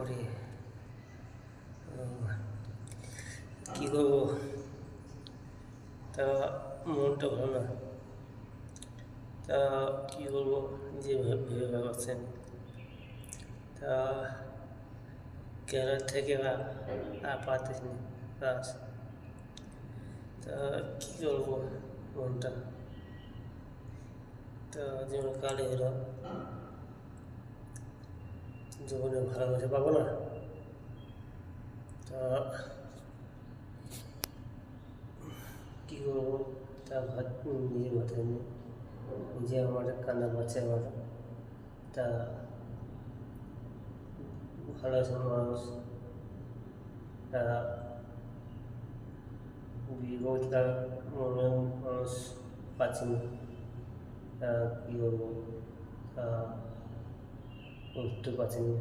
করে কী করবো, তা মনটা ভালো না। তা কী করবো যে ভেবে পাচ্ছেন। তা কেরালা থেকে আর পারতেছি না কাজ। তা কী করবো মনটা, তা যেমন কালে এলো জীবনে ভালোবাসা পাবো না। তা কী করবো তা নিজে মাথায় নেই, নিজে আমার কান্না পাচ্ছে আমার। তা ভালোবাসার মানুষ তারা বিবাহ তার মনে মানুষ পাচ্ছি না। তা কী করবো তা উঠতে পারছি না।